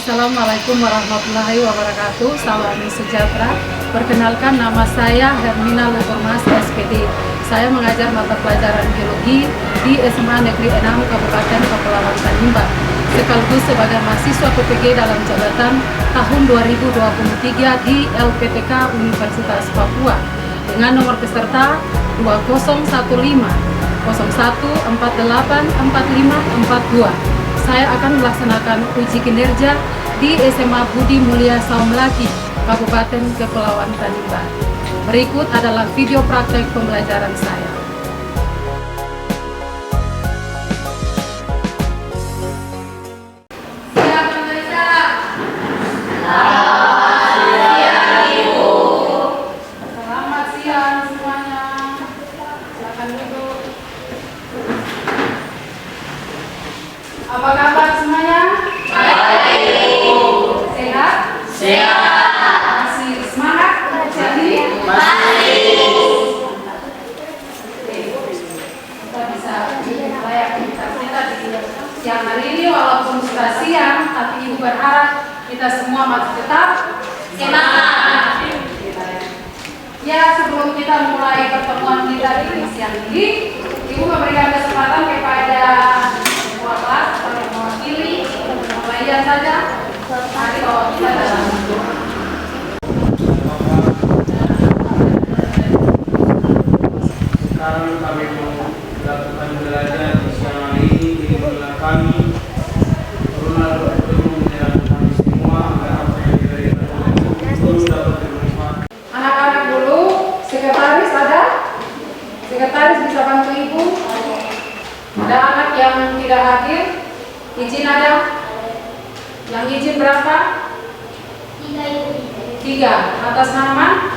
Assalamualaikum warahmatullahi wabarakatuh. Salam sejahtera. Perkenalkan, nama saya Hermina Luturmas, SPD. Saya mengajar mata pelajaran geologi di SMA Negeri 6 Kabupaten Kepulauan Tanimbar, sekaligus sebagai mahasiswa PPG dalam jabatan tahun 2023 di LPTK Universitas Papua dengan nomor peserta 2015 01484542. Saya akan melaksanakan uji kinerja di SMA Budi Mulia Saumlaki, Kabupaten Kepulauan Tanimbar. Berikut adalah video praktek pembelajaran saya. Selamat siang semuanya. Silakan duduk. Apa kabar semuanya? Baik. Sehat? Sehat. Masih semangat belajar ini? Masih. Kita bisa mulai aktivitas kita di siang hari ini, walaupun sudah siang, tapi Ibu berharap kita semua masih tetap semangat. Ya, sebelum kita mulai pertemuan kita di siang ini, Ibu memberikan kesempatan kepada ketua kelas atau yang mewakili pembelajaran saja. Mari bawa kita dalam bentuk. Sekarang kami mau melakukan belajar di siang hari ini. Ini adalah kami Ronaldo bertemu dengan kami semua agar apa yang kita terus dapat bermanfaat. Anak-anak dulu, sekretaris ada? Sekretaris bisa bantu Ibu? Ada anak yang tidak hadir? Izin ada? Yang izin berapa? 3. Atas nama?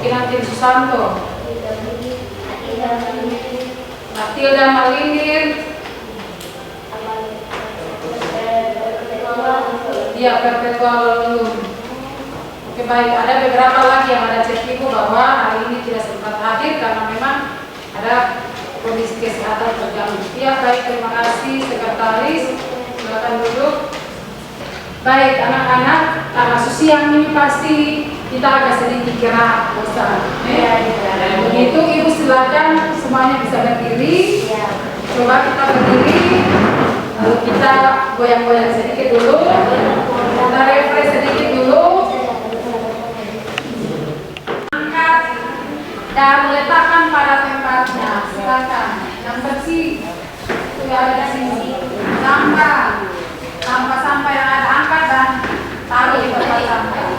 Kinanti Susanto, Matilda Malingin, dia Perpetual Lulung. Oke, baik, ada beberapa lagi yang ada cek Ibu bahwa hari ini tidak sempat hadir karena memang ada kondisi kesehatan terganggu. Ya, baik, terima kasih sekretaris. Silakan duduk. Baik, anak-anak, karena siang ini pasti kita agak sedikit gerak, bosan. Begitu, Ibu silakan semuanya bisa berdiri. Coba kita berdiri, lalu kita goyang-goyang sedikit dulu. Kita refresh sedikit dulu. Angkat dan letakkan pada tempatnya. Silakan. Yang bersih sudah ada di sini. Sampah yang ada angkat dan taruh di tempat sampah.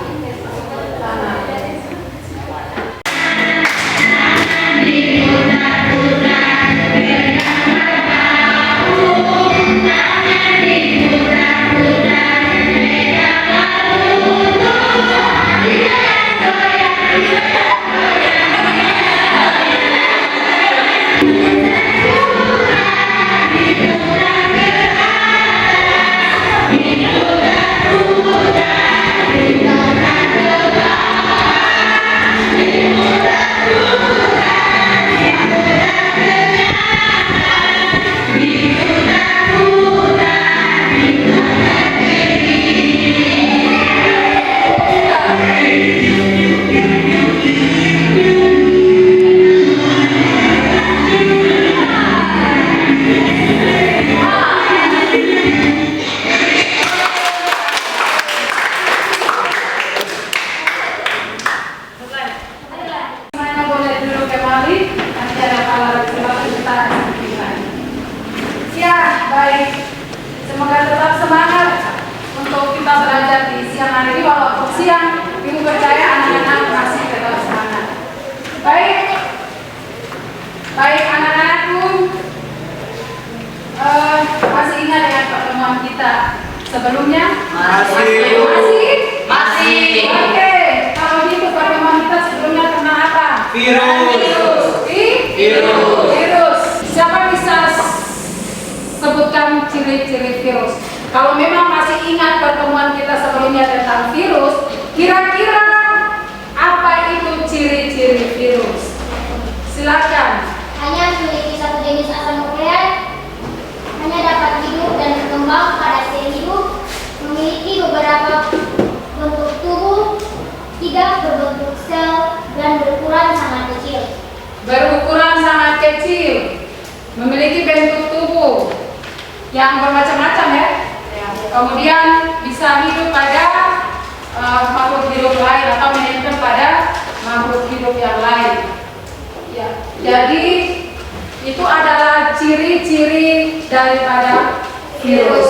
Baik anak-anakku, masih ingat dengan pertemuan kita sebelumnya? Masih. Oke, kalau gitu pertemuan kita sebelumnya tentang apa? Virus. Siapa bisa sebutkan ciri-ciri virus? Kalau memang masih ingat pertemuan kita sebelumnya tentang virus, kira-kira apa itu ciri-ciri virus? Silakan. Hanya memiliki satu jenis asam nukleat, hanya dapat hidup dan berkembang pada beberapa bentuk tubuh, tidak berbentuk sel, dan berukuran sangat kecil. Berukuran sangat kecil, memiliki bentuk tubuh yang bermacam-macam ya. Kemudian bisa hidup pada makhluk hidup lain atau menempel pada makhluk hidup yang lain. Ya, jadi itu adalah ciri-ciri daripada virus.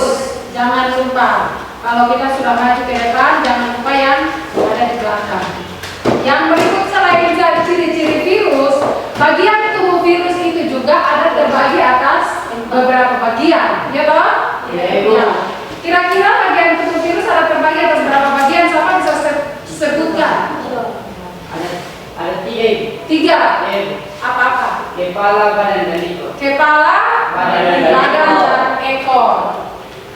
Jangan lupa, kalau kita sudah maju ke depan, jangan lupa yang ada di belakang. Yang berikut selain ciri-ciri virus, bagian tubuh virus itu juga ada terbagi atas beberapa bagian, ya toh? Ya. Kira-kira bagian tubuh virus ada terbagi atas berapa bagian? Siapa bisa sebutkan? Ada tiga. Tiga. Apa-apa? Kepala, badan, dan ekor. Kepala, badan, dan ekor.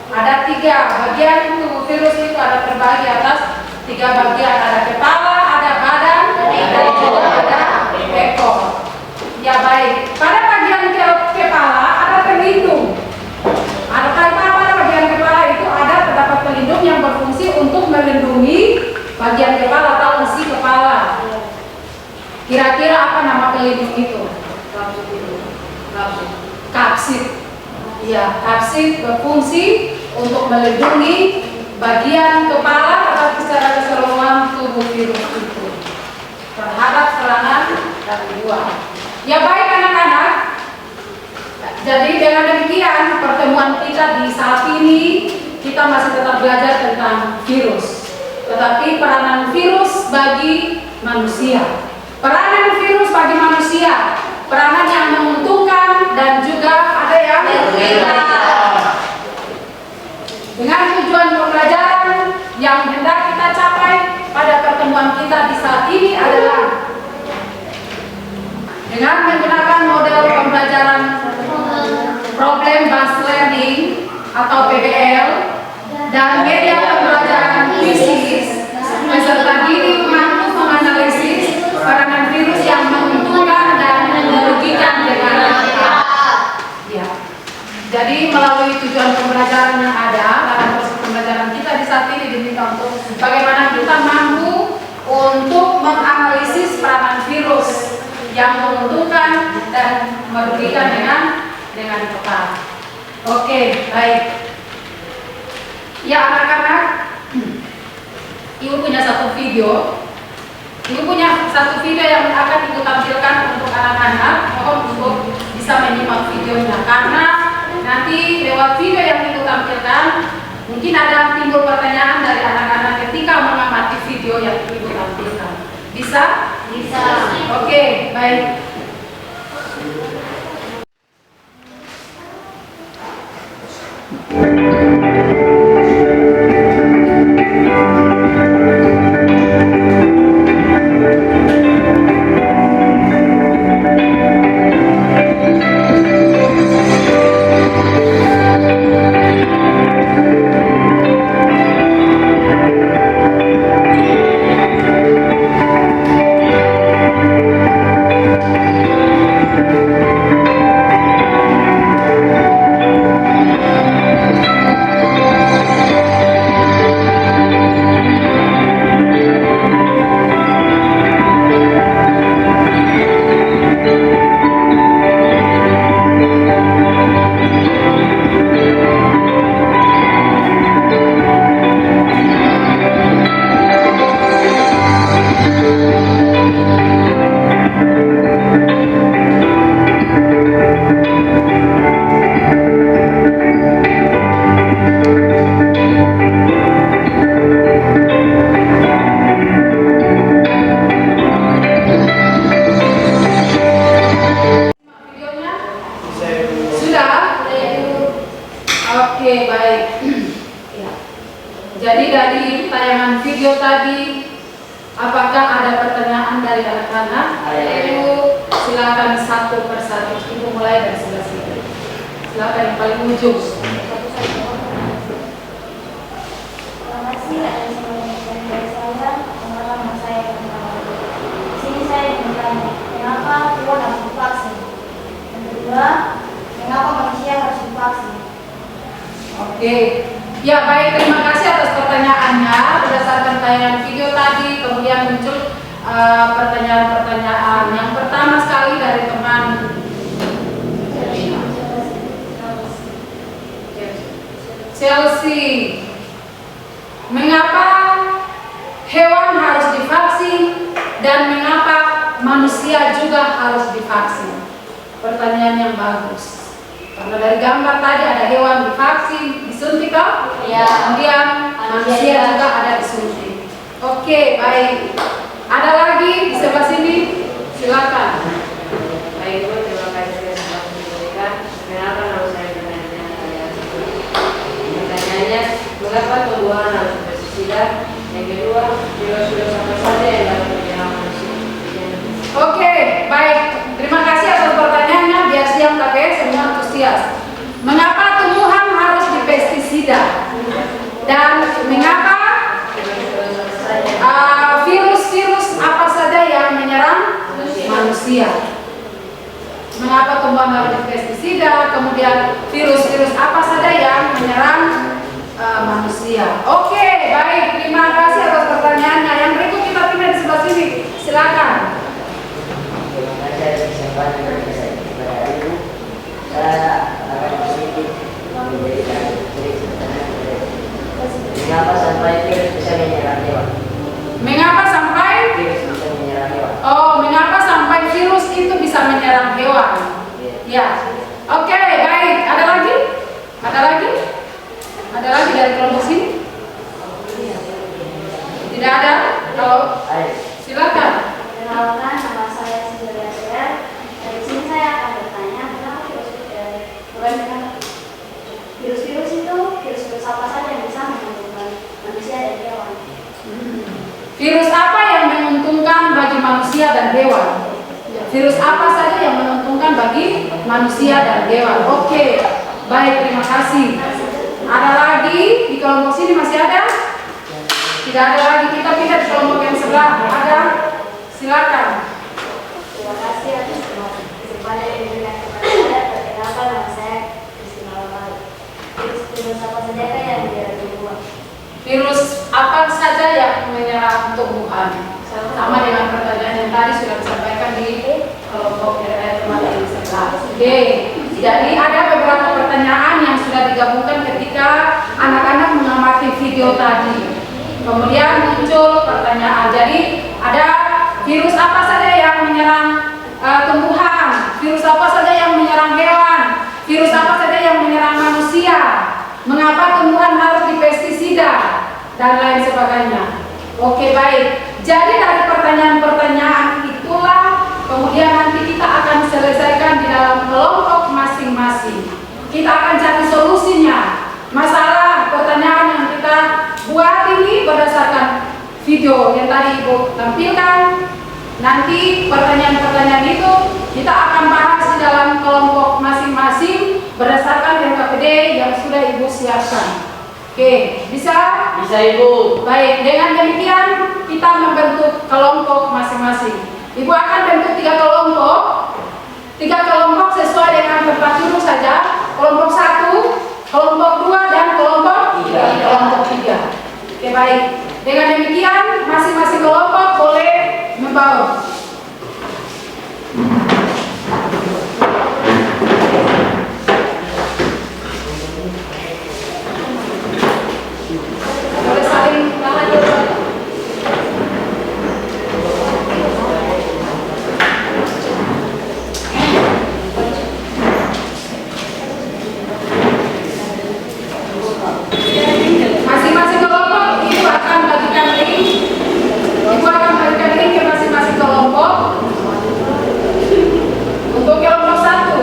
Ada tiga bagian tubuh virus itu ada terbagi atas tiga bagian. Ada kepala, ada badan, dan juga ada ekor. Ya baik. Pada bagian kepala ada pelindung. Ada pada bagian kepala itu ada terdapat pelindung yang berfungsi untuk melindungi bagian kepala atau isi kepala. Kira-kira apa nama pelindung itu? Kapsid. Ya, kapsid berfungsi untuk melindungi bagian kepala atau secara keseluruhan tubuh virus itu terhadap serangan dari luar. Ya baik anak-anak. Jadi dengan demikian pertemuan kita di saat ini kita masih tetap belajar tentang virus. Tetapi peranan virus bagi manusia. Peranan virus bagi manusia, peranan yang menguntungkan dan juga ada yang merugikan. Dengan tujuan pembelajaran yang hendak kita capai pada pertemuan kita di saat ini adalah dengan menggunakan model pembelajaran Problem Based Learning atau PBL dan media pembelajaran fisik beserta diri mampu menganalisis peranan virus yang menguntungkan dan merugikan dengan kita. Ya. Jadi melalui tujuan pembelajaran yang ada dalam proses pembelajaran kita di saat ini diminta untuk bagaimana kita mampu untuk menganalisis peranan virus yang menguntungkan dan merugikan dengan tepat. Oke, baik. Ya anak-anak, Ibu punya satu video. Ibu punya satu video yang akan Ibu tampilkan untuk anak-anak. Mohon untuk bisa menyimak videonya karena nanti lewat video yang Ibu tampilkan mungkin ada timbul pertanyaan dari anak-anak ketika mengamati video yang Ibu tampilkan. Bisa? Bisa. Oke, baik. Jadi dari tayangan video tadi, apakah ada pertanyaan dari anak-anak? Ayo silakan satu persatu. Ibu mulai dari sebelah sini. Silakan yang paling ujung. Terima kasih atas pengetahuan dari saya, pengalaman saya tentang di sini saya bertanya, kenapa hewan harus divaksin? Yang kedua, kenapa manusia harus divaksin? Oke. Ya baik, terima kasih atas pertanyaan. pertanyaannya berdasarkan tayangan video tadi, kemudian muncul pertanyaan-pertanyaan. Yang pertama sekali dari teman Chelsea, mengapa hewan harus divaksin dan mengapa manusia juga harus divaksin? Pertanyaan yang bagus. Karena dari gambar tadi ada hewan divaksin, disuntik toh? Ya. Kemudian manusia juga ada disuntik. Oke, baik. Ada lagi di sebelah sini? Silakan. Baik Bu, terima kasih sudah memberikan. Kenapa harus saya bertanya? Pertanyaannya, mengapa tumbuhan harus bersisida? Yang kedua, virus-virus apa saja yang dapat menyerang manusia? Oke, baik. Terima kasih atas pertanyaannya. Biar siang tapi semua antusias. Mengapa tumbuhan harus dipestisida? Dan mengapa virus-virus apa saja yang menyerang manusia? Mengapa tumbuhan harus dipestisida? Kemudian virus-virus apa saja yang menyerang manusia? Oke, baik. Terima kasih atas pertanyaannya. Yang berikut kita pindah di sebelah sini. Silakan. Terima kasih atas kesempatan yang bisa pada hari ini. Saya akan sedikit memberikan mengapa sampai virus bisa menyerang hewan. Mengapa sampai? Virus bisa menyerang hewan. Oh, mengapa sampai virus itu bisa menyerang hewan? Ya. Oke, baik. Ada lagi? Ada lagi? Ada lagi dari kelompok sini? Tidak ada? Kalau silakan. Perkenalkan, nama saya Cecilia Sher. Dari sini saya akan bertanya tentang virus-virus itu, virus-virus apa saja yang bisa menguntungkan manusia dan hewan. Virus apa yang menguntungkan bagi manusia dan hewan? Virus apa saja yang menguntungkan bagi manusia dan hewan? Oke, baik, terima kasih. Ada lagi di kelompok sini masih ada? Tidak ada lagi. Kita pindah di kelompok yang sebelah. Ada? Silakan. Terima kasih atas kesempatan yang diberikan kepada saya. Perkenalkan, nama saya Christina Lamar. Virus apa saja yang menyerang tumbuhan? Virus apa saja yang menyerang tumbuhan? Sama dengan pertanyaan yang tadi sudah disampaikan di kelompok teman yang sebelah. Oke, jadi ada beberapa pertanyaan yang sudah digabungkan ketika anak-anak mengamati video tadi. Kemudian muncul pertanyaan. Jadi ada virus apa saja yang menyerang tumbuhan? Virus apa saja yang menyerang hewan? Virus apa saja yang menyerang manusia? Mengapa tumbuhan harus dipestisida? Dan lain sebagainya. Oke, baik. Jadi dari pertanyaan-pertanyaan itulah kemudian nanti kita akan selesaikan di dalam kelompok masing-masing. Kita akan cari solusinya. Masalah pertanyaan yang kita buat ini berdasarkan video yang tadi Ibu tampilkan. Nanti pertanyaan-pertanyaan itu kita akan bahas di dalam kelompok masing-masing berdasarkan NKPD yang sudah Ibu siapkan. Oke, bisa? Bisa Ibu. Baik, dengan demikian kita membentuk kelompok masing-masing. Ibu akan bentuk 3 kelompok. 3 kelompok sesuai dengan tempat duduk saja. Kelompok 1, kelompok 2, dan kelompok 3. Oke, baik. Dengan demikian masing-masing kelompok boleh membawa. Boleh saling tangan dulu. Masing-masing kelompok Ibu akan bagikan link. Ibu akan bagikan link ke masing-masing kelompok. Untuk kelompok 1.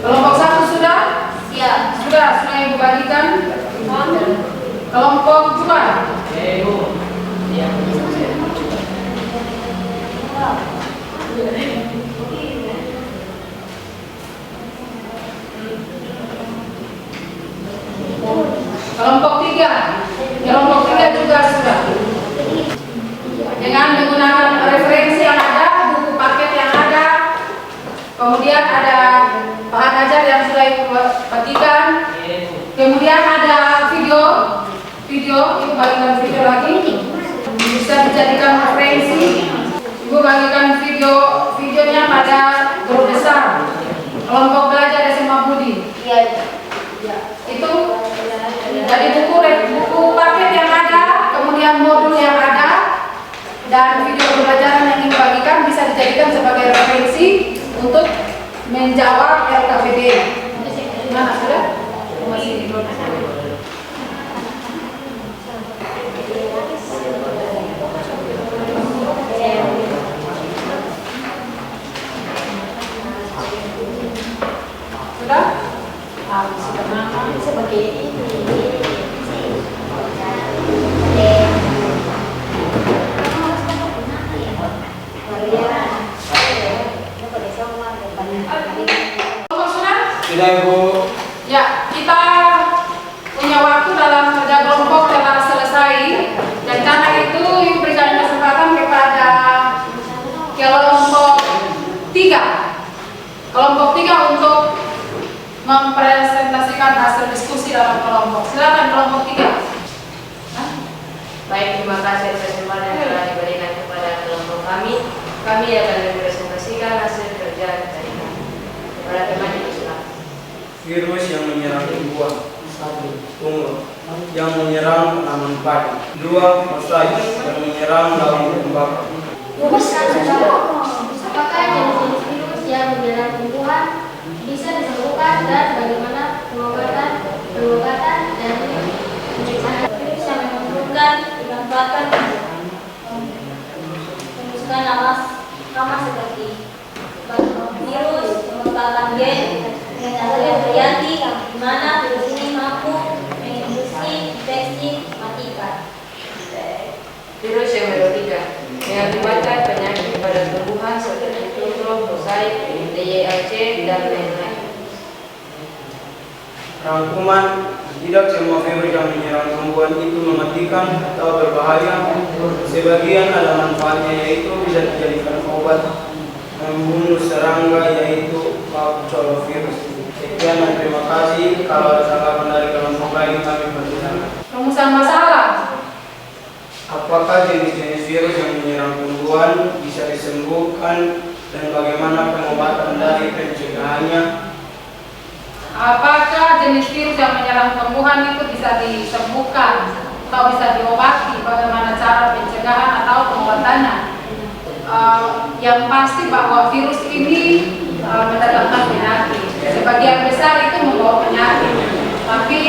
Kelompok 1 sudah? Siap. Sudah Ibu bagikan. Kelompok 2. Ibu. Ya. Kelompok 3. Kelompok 3 juga sudah. kemudian ada bahan ajar yang sudah ibu bagikan, kemudian ada video ibu bagikan video lagi, bisa dijadikan referensi. Ibu bagikan videonya pada guru besar kelompok belajar SMA Budi. Iya. Itu dari buku paket yang ada, kemudian modul yang ada, dan video pembelajaran yang ibu bagikan bisa dijadikan sebagai referensi untuk menjawab LKPD. Mana sudah? Masih belum. Sudah? Sudah nama Sebagai ini. Kelompok sudah? Sudah Ibu. Ya, kita punya waktu dalam kerja kelompok telah selesai, dan karena itu ibu berikan kesempatan kepada kelompok 3 untuk mempresentasikan hasil diskusi dalam kelompok. Silakan kelompok 3. Baik, terima kasih atas kesempatan yang telah diberikan kepada kelompok kami. Kami akan mempresentasikan hasil kerja dari kami. Kepada teman itu silakan. Virus yang menyerang buah. 1. Tumor yang menyerang tanaman padi. 2. Mosaik yang menyerang daun tembakau. Apakah jenis-jenis virus yang menyerang tumbuhan bisa disembuhkan dan bagaimana pengobatan dan pencegahan virus yang mematikan dimanfaatkan memusnahkan nama seperti virus merupakan gen yang variasi di mana virus ini mampu menginduksi infeksi mematikan. Virus yang mematikan mengakibatkan penyakit pada tumbuhan seperti tumor, mosaik, DYRC, dan lain-lain. Rangkuman: tidak semua virus yang menyerang tumbuhan itu mematikan atau berbahaya. Sebagian ada manfaatnya, yaitu bisa dijadikan obat membunuh serangga, yaitu Bacillus. Sekian dan terima kasih. Kalau ada tanggapan dari kelompok lain, kami persilakan. Rumusan masalah. Apakah jenis-jenis virus yang menyerang tumbuhan bisa disembuhkan dan bagaimana pengobatan dari pencegahannya? Apakah jenis virus yang menyerang tumbuhan itu bisa disembuhkan atau bisa diobati? Bagaimana cara pencegahan atau pengobatannya? Yang pasti bahwa virus ini mendatangkan penyakit. Sebagian besar itu membawa penyakit, tapi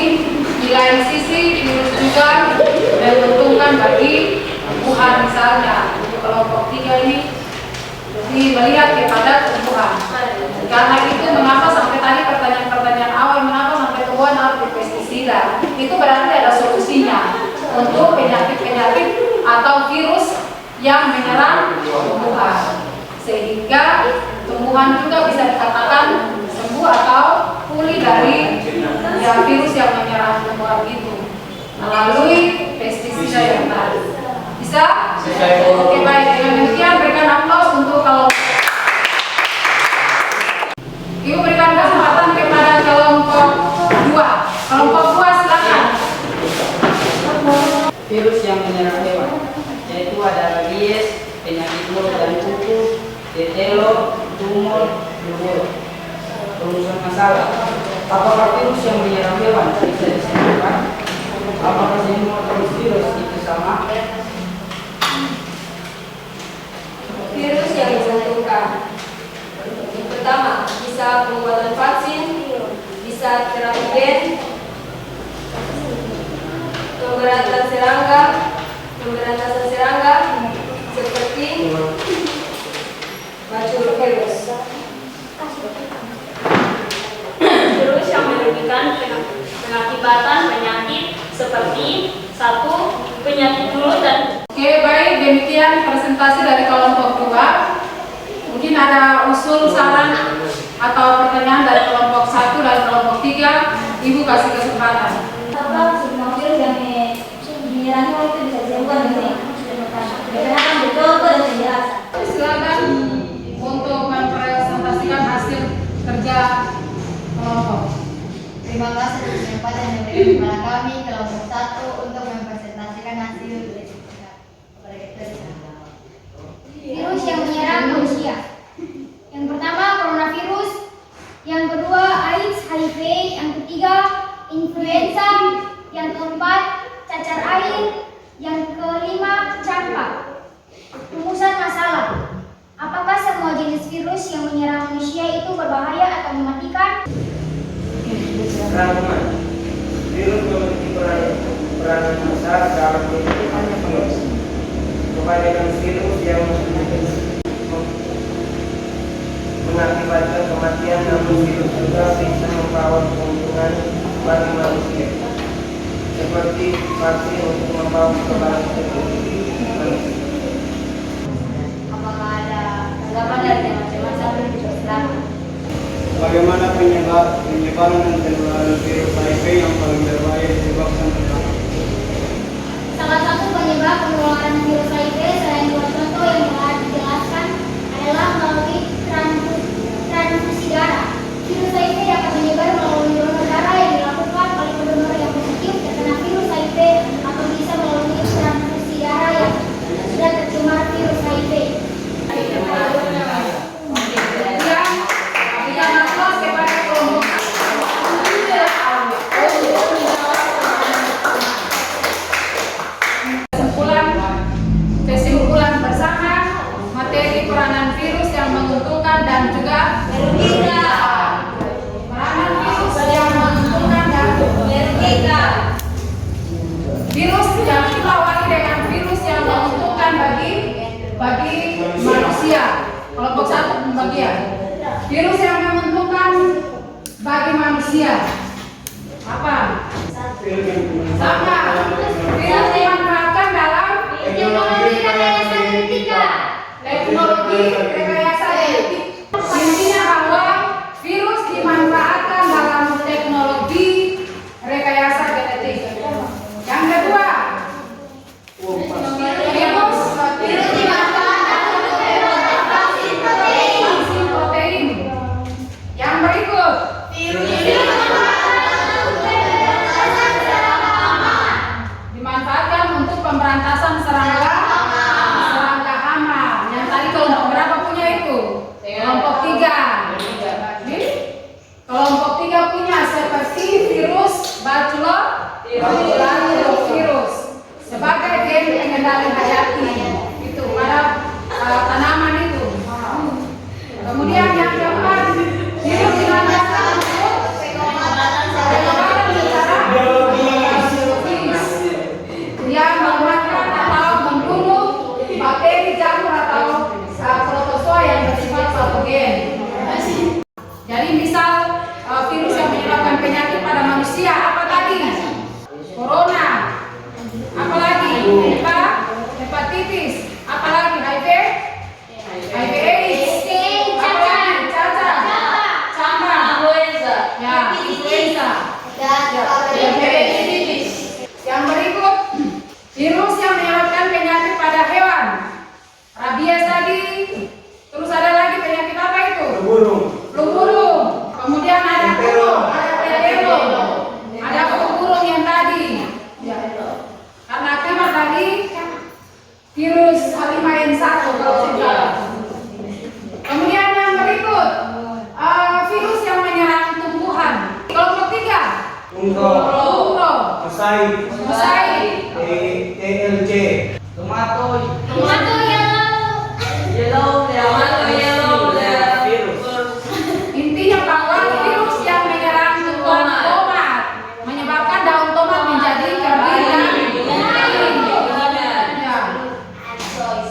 di lain sisi virus juga menguntungkan bagi tumbuhan. Misalnya untuk kelompok 3 ini melihat kepada tumbuhan. Karena itu mengapa sampai tadi pertanyaan awal, mengapa sampai tumbuhan harus dipestisida? Itu berarti ada solusinya untuk penyakit-penyakit atau virus yang menyerang tumbuhan, sehingga tumbuhan juga bisa dikatakan sembuh atau pulih dari virus yang menyerang tumbuhan itu melalui pestisida yang tadi. Bisa? Oke, baik. Dengan demikian berikan aplaus untuk kalau Ibu berikan kesempatan kepada kelompok 2. Kelompok 2 silakan. Virus yang menyerang hewan, yaitu ada rabies, penyakit mulut dan kuku, tetelo, tumor, rubella. Rumusan masalah: apakah virus yang menyerang hewan bisa disembuhkan? Apakah semua virus itu sama? Virus yang menentukan: yang pertama, bisa pengobatan vaksin, bisa terapi gen, pemberantasan serangga seperti Bacillus. Virus yang menyebabkan pengakibatan penyakit seperti 1. Penyakit mulut dan Oke, baik, demikian presentasi dari kelompok 2. Mungkin ada usul, saran, atau pertanyaan dari kelompok 1 dan kelompok 3. Ibu kasih kesempatan. apa semua virus yang menyerang hewan itu bisa disembuhkan ini? Bagaimana betul dan penjelasan? Silakan untuk mempresentasikan hasil Terima kasih atas kesempatan yang diberikan kepada kami kelompok 1 untuk mempresentasikan hasil virus yang menyerang manusia. Yang pertama coronavirus, yang kedua AIDS, HIV, yang ketiga influenza, yang keempat cacar air, yang kelima campak. Rumusan masalah. Apakah semua jenis virus yang menyerang manusia itu berbahaya atau mematikan? Rangkuman. Virus memiliki peranan besar dalam kehidupan manusia. Kebanyakan virus yang mengakibatkan kematian, namun virus juga bisa membawa keuntungan bagi manusia, seperti vaksin untuk membawa kekebalan tubuh manusia. Apakah ada tanggapan dari teman-teman sambil dijelaskan? Bagaimana penyebaran dan penularan virus HIV yang paling berbahaya disebabkan pertama? Salah satu penyebab penularan virus HIV selain dua contoh yang telah dijelaskan adalah melalui transfusi darah. Virus HIV dapat menyebar melalui donor darah yang dilakukan oleh pendonor yang positif terkena virus HIV atau bisa melalui transfusi darah yang sudah tercemar virus HIV. Kesimpulan bersama materi peranan virus yang menguntungkan dan juga merugikan. Peranan virus yang menguntungkan dan merugikan. Virus yang kita awali dengan virus yang menguntungkan bagi manusia. Kelompok 1 pembagian. Virus yang menguntungkan bagi manusia. Apa? Sama. Virus dimanfaatkan dalam teknologi rekayasa genetik. Intinya bahwa virus dimanfaatkan dalam teknologi rekayasa genetik. Yang kedua, virus dimanfaatkan untuk vaksin protein. Yang berikut, dimanfaatkan untuk pemberantasan serangga hama. Yang tadi kelompok berapa punya itu? Kelompok 3. Kelompok 3 punya seperti virus baculovirus sebagai gen pengendali hayati itu pada tanaman itu. Kemudian yang keempat, virus dimanfaatkan untuk pengobatan secara biologis. Dia melemahkan atau membunuh bakteri, jamur atau protozoa yang bersifat patogen. Jadi misal virus yang menyebabkan penyakit pada manusia apa tadi? Corona. Apalagi? Hepatitis. Apalagi? HIV AIDS. Cacar. Campak. Ya, influenza. Yang berikut, virus yang menyebabkan penyakit pada hewan. Rabies tadi. Terus ada lagi penyakit apa itu? Flu burung. Kemudian ada burung, ada pedelo. Ada flu burung yang tadi. Karena tema tadi virus H5N1 kalau tidak. Kemudian yang berikut, virus yang menyerang tumbuhan. Kelompok 3. Umroh. Musai. TLC. Tomato Yellow Virus. Intinya bahwa virus yang menyerang tumbuhan tomat menyebabkan daun tomat menjadi kering dan ya.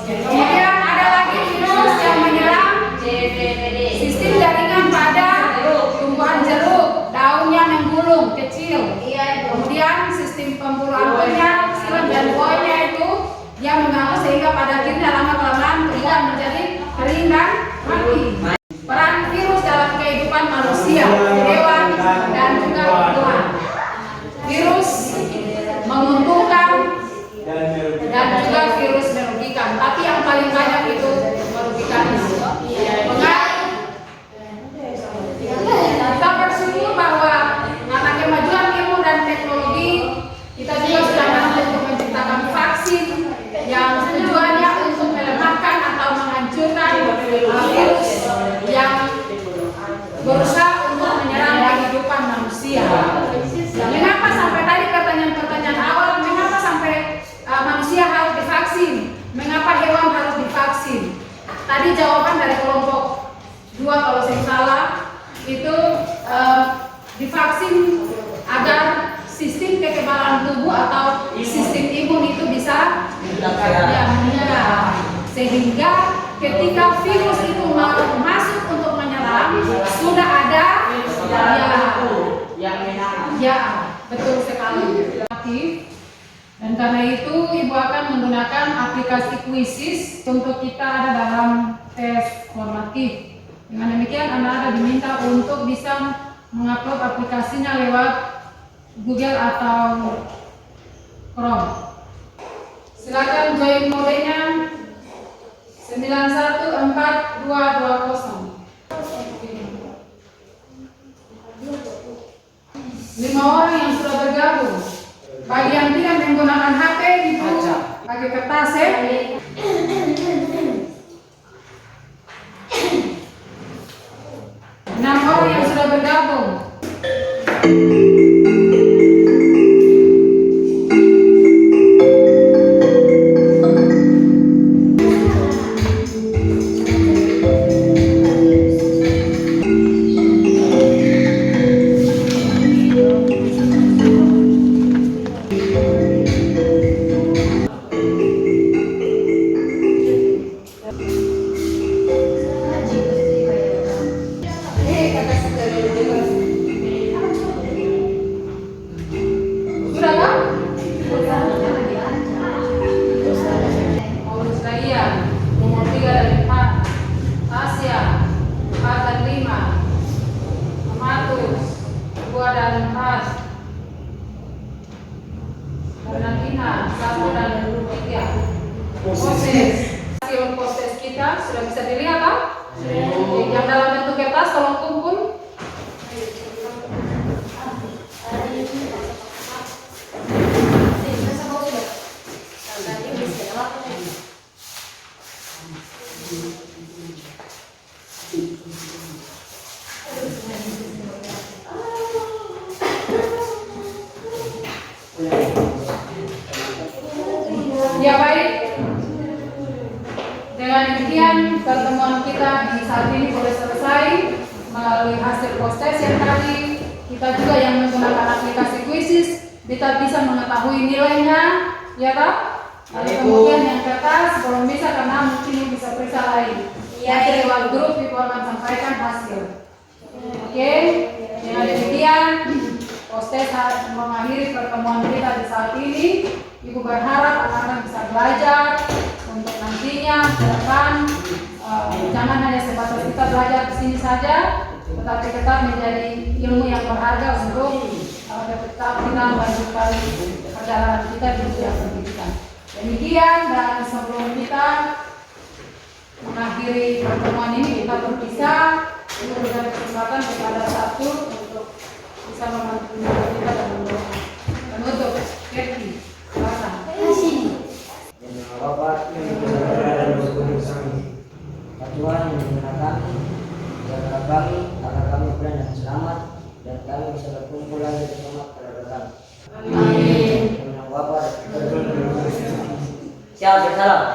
Kemudian ada lagi virus yang menyerang sistem jaringan pada tumbuhan jeruk, daunnya menggulung kecil. Kemudian sistem pembuluh apelnya, silam dan buahnya itu dia mengganggu sehingga pada akhirnya lama-kelamaan tumbuhan menjadi kering dan mati. Peran virus dalam kehidupan manusia, hewan, dan juga tumbuhan. Virus menguntungkan dan juga virus merugikan. Tapi yang paling banyak itu merugikan. Kita bersyukur bahwa anak atau sistem imun itu bisa menyerang. Sehingga ketika virus itu mau masuk untuk menyerang, sudah ada ya betul sekali. Dan karena itu Ibu akan menggunakan aplikasi Quizzes untuk kita ada dalam tes formatif. Dengan demikian anak-anak diminta untuk bisa mengupload aplikasinya lewat Google atau Chrome. Silakan join modenya 914220. 5 orang yang sudah bergabung. Bagi yang tidak menggunakan HP itu pakai kertas ya. 6 orang yang sudah bergabung. Proses kita sudah bisa dilihat kan? Yang dalam bentuk kertas tolong kumpul. Ya baik. Dengan demikian pertemuan kita di saat ini boleh selesai melalui hasil post-test yang tadi. Kita juga yang menggunakan aplikasi Quizzes kita bisa mengetahui nilainya, ya tak? Lalu kemudian yang kertas belum bisa karena mungkin yang bisa periksa lain. Nanti lewat grup Ibu akan sampaikan hasil. Oke, dengan demikian post-test mengakhiri pertemuan kita di saat ini. Ibu berharap anak-anak bisa belajar untuk nantinya ke depan, jangan hanya sebatas kita belajar di sini saja, tetapi tetap menjadi ilmu yang berharga untuk tetap kita melanjutkan perjalanan kita di dunia pendidikan. Demikian, dan sebelum kita mengakhiri pertemuan ini kita berpisah. Ibu berikan kesempatan kepada satu untuk bisa membantu kita dan menutup. Kerti, silakan. Bapak yang Tuhan yang menggunakan kami, jaga kami agar kami pulang dengan selamat dan kami bisa berkumpul lagi bersama keluarga kami. Amin. Bapak. Siap bersalam.